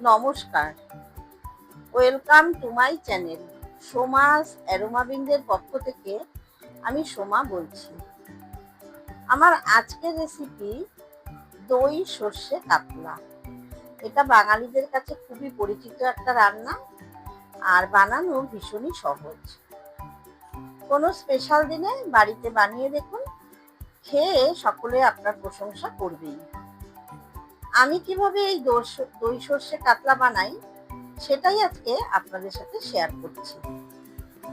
নমস্কার, welcome to my channel. সোমাস অ্যারোমাবিন্দের পক্ষ থেকে আমি সোমা বলছি। আমার আজকের রেসিপি দই সর্ষে কাতলা। এটা বাঙালিদের কাছে খুবই পরিচিত একটা রান্না, আর বানানো ভীষণই সহজ। কোনো স্পেশাল দিনে বাড়িতে বানিয়ে দেখুন, খেয়ে সকলে আপনার প্রশংসা করবেই। আমি কিভাবে এই দই সর্ষে কাতলা বানাই সেটাই আজকে আপনাদের সাথে শেয়ার করছি।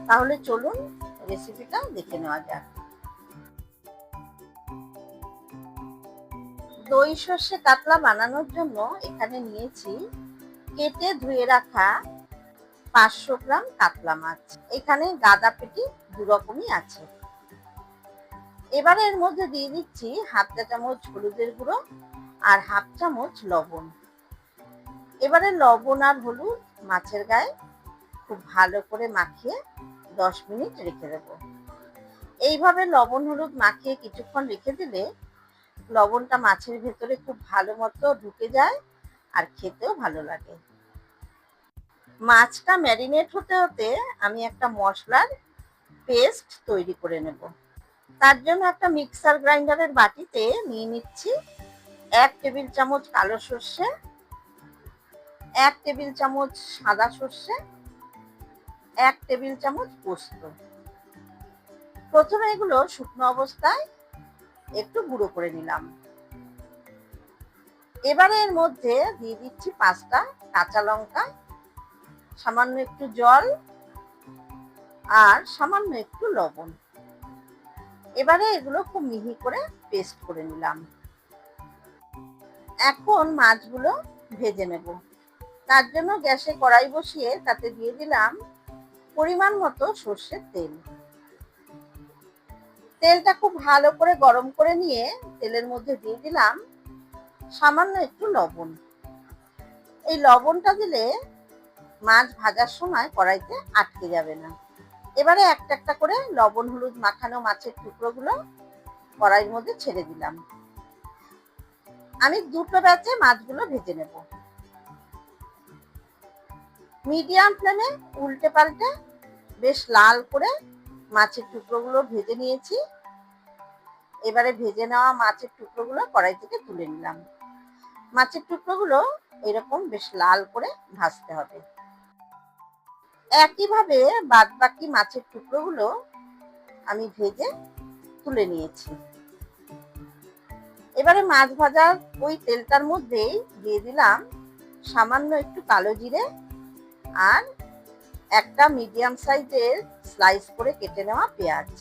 তাহলে চলুন রেসিপিটা দেখে নেওয়া যাক। দই সর্ষে কাতলা বানানোর জন্য এখানে নিয়েছি কেটে ধুয়ে রাখা 500 গ্রাম কাতলা মাছ। এখানে গাদা পেটি দু রকমই আছে। এবারে এর মধ্যে দিয়ে দিচ্ছি হাফ চা চামচ হলুদের গুঁড়ো আর হাফ চামচ লবণ। এবারে লবণ আর হলুদ মাছের গায়ে খুব ভালো করে মাখিয়ে 10 মিনিট রেখে দেব। এইভাবে লবণ হলুদ মাখিয়ে কিছুক্ষণ রেখে দিলে লবণটা মাছের ভেতরে খুব ভালো মতো ঢুকে যায় আর খেতেও ভালো লাগে। মাছটা ম্যারিনেট হতে হতে আমি একটা মশলার পেস্ট তৈরি করে নেব। তার জন্য একটা মিক্সার গ্রাইন্ডারের বাটিতে নিয়ে নিচ্ছি 1 টেবিল চামচ কালো সর্ষে, 1 টেবিল চামচ সাদা সর্ষে, 1 টেবিল চামচ পোস্ত। প্রথমে এগুলো শুকনো অবস্থায় একটু গুঁড়ো করে নিলাম। এবারে এর মধ্যে দিয়ে দিচ্ছি 5টা কাঁচা লঙ্কা, সামান্য একটু জল আর সামান্য একটু লবণ। এবারে এগুলো খুব মিহি করে পেস্ট করে নিলাম। এখন মাছগুলো ভেজে নেব। তার জন্য গ্যাসে কড়াই বসিয়ে তাতে দিয়ে দিলাম পরিমাণ মতো সর্ষের তেল। তেলটা খুব ভালো করে গরম করে নিয়ে তেলের মধ্যে দিয়ে দিলাম সামান্য একটু লবণ। এই লবণটা দিলে মাছ ভাজার সময় কড়াইতে আটকে যাবে না। এবারে একটা একটা করে লবণ হলুদ মাখানো মাছের টুকরোগুলো কড়াইয়ের মধ্যে ছেড়ে দিলাম। আমি দুটো ব্যাচে মাছগুলো ভেজে নেব। মিডিয়াম ফ্লেমে উল্টে পাল্টে বেশ লাল করে মাছের টুকরোগুলো ভেজে নিয়েছি। এবারে ভেজে নেওয়া মাছের টুকরোগুলো কড়াই থেকে তুলে নিলাম। মাছের টুকরোগুলো এরকম বেশ লাল করে ভাজতে হবে। একইভাবে বাদ বাকি মাছের টুকরোগুলো আমি ভেজে তুলে নিয়েছি। এবারে মাছ ভাজার ওই তেলটার মধ্যেই দিয়ে দিলাম সামান্য একটু কালো জিরে আর একটা মিডিয়াম সাইজের স্লাইস করে কেটে নেওয়া পেঁয়াজ।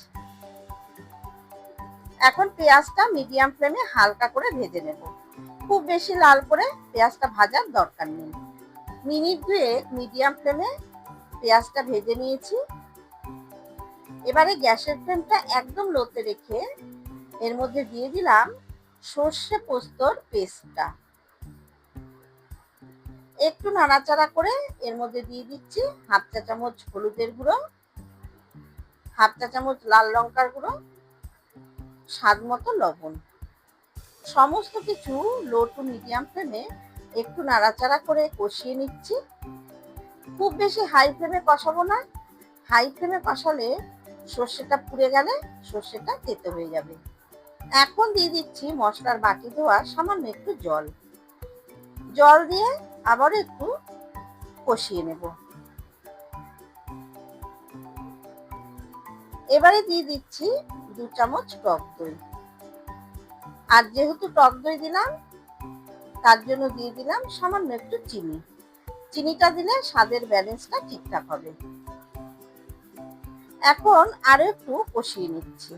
এখন পেঁয়াজটা মিডিয়াম ফ্লেমে হালকা করে ভেজে নেব। খুব বেশি লাল করে পেঁয়াজটা ভাজার দরকার নেই। মিনিট দুয়েক মিডিয়াম ফ্লেমে পেঁয়াজটা ভেজে নিয়েছি। এবারে গ্যাসের ফ্লেমটা একদম লোতে রেখে এর মধ্যে দিয়ে দিলাম সর্ষে পোস্তর পেস্টটা। একটু নাড়াচাড়া করে এর মধ্যে দিয়ে দিচ্ছি হাফ চা চামচ হলুদের গুঁড়ো, হাফ চা চামচ লাল লঙ্কার গুঁড়ো, স্বাদ মতো লবণ। সমস্ত কিছু লো টু মিডিয়াম ফ্লেমে একটু নাড়াচাড়া করে কষিয়ে নিচ্ছি। খুব বেশি হাই ফ্লেমে কষাবো না। হাই ফ্লেমে কষালে সর্ষেটা পুড়ে গেলে সর্ষেটা তেতো হয়ে যাবে। এখন দিয়ে দিচ্ছি মশলার বাটি ধোয়া সামান্য একটু জল। জল দিয়ে আবার একটু কষিয়ে নেব। এবারে দিয়ে দিচ্ছি 2 চামচ টক দই। আর যেহেতু টক দই দিলাম তার জন্য দিয়ে দিলাম সামান্য একটু চিনি। চিনিটা দিলে স্বাদের ব্যালেন্সটা ঠিকঠাক হবে। এখন আরো একটু কষিয়ে নিচ্ছি।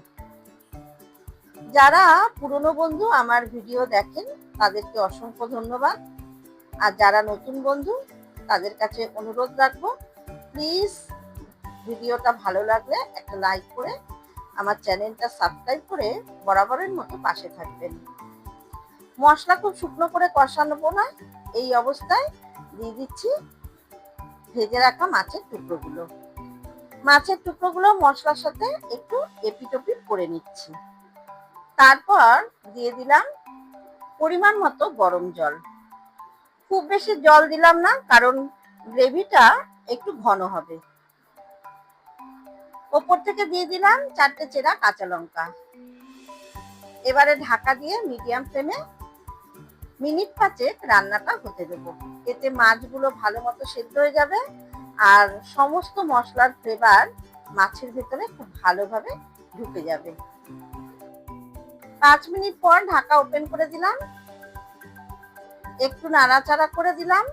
যারা পুরনো বন্ধু আমার ভিডিও দেখেন তাদেরকে অসংখ্য ধন্যবাদ। আর যারা নতুন বন্ধু তাদের কাছে অনুরোধ রাখবো, প্লিজ ভিডিওটা ভালো লাগলে একটা লাইক করে আমার চ্যানেলটা সাবস্ক্রাইব করে বরাবরের মতো পাশে থাকবেন। মশলা খুব শুকনো করে কষানো না। এই অবস্থায় দিয়ে দিচ্ছি ভেজে রাখা মাছের টুকরোগুলো। মাছের টুকরোগুলো মশলার সাথে একটু এপিটোপিট করে নিচ্ছি। তারপর দিয়ে দিলাম পরিমাণ মতো গরম জল। খুব বেশি জল দিলাম না, কারণ গ্রেভিটা একটু ঘন হবে। ওপর থেকে দিয়ে দিলাম 4টে চেরা কাঁচা লঙ্কা। এবারে ঢাকা দিয়ে মিডিয়াম ফ্লেমে মিনিট 5 রান্নাটা হতে দেবো। এতে মাছগুলো ভালো মতো সেদ্ধ হয়ে যাবে আর সমস্ত মশলার ফ্লেভার মাছের ভেতরে খুব ভালোভাবে ঢুকে যাবে। 5 মিনিট পর ঢাকা ওপেন করে দিলাম, একটু নাড়াচাড়া করে দিলাম।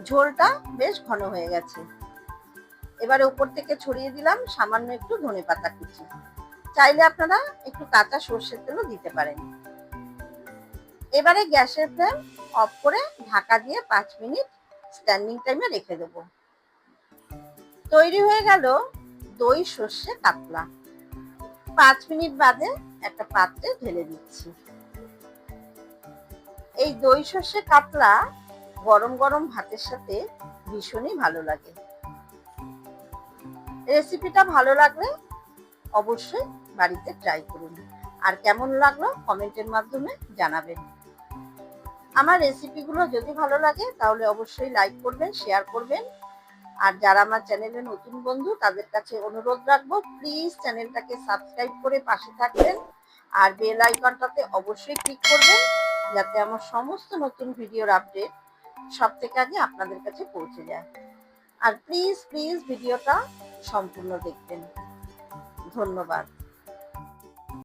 ঝোলটা বেশ ঘন হয়ে গেছে। এবারে উপর থেকে ছড়িয়ে দিলাম সামান্য একটু ধনেপাতা কুচি। চাইলে আপনারা একটু কাঁচা সর্ষের তেলও দিতে পারেন। এবারে গ্যাসের ফ্লেম অফ করে ঢাকা দিয়ে 5 মিনিট স্ট্যান্ডিং টাইমে রেখে দেব। তৈরি হয়ে গেল দই সর্ষে কাতলা। 5 মিনিট বাদে একটা পাত্রে ঢেলে দিচ্ছি। এই দই সর্ষে কাতলা গরম গরম ভাতের সাথে ভীষণই ভালো লাগে। রেসিপিটা ভালো লাগলে অবশ্যই বাড়িতে ট্রাই করুন, আর কেমন লাগলো কমেন্টের মাধ্যমে জানাবেন। আমার রেসিপিগুলো যদি ভালো লাগে তাহলে অবশ্যই লাইক করবেন, শেয়ার করবেন। আর যারা আমার চ্যানেলে নতুন বন্ধু তাদের কাছে অনুরোধ রাখবো, প্লিজ চ্যানেলটাকে সাবস্ক্রাইব করে পাশে থাকবেন আর বেল আইকনটাতে অবশ্যই ক্লিক করবেন, যাতে আমার সমস্ত নতুন ভিডিওর আপডেট সব থেকে আগে আপনাদের কাছে পৌঁছে যায়। আর প্লিজ ভিডিওটা সম্পূর্ণ দেখবেন। ধন্যবাদ।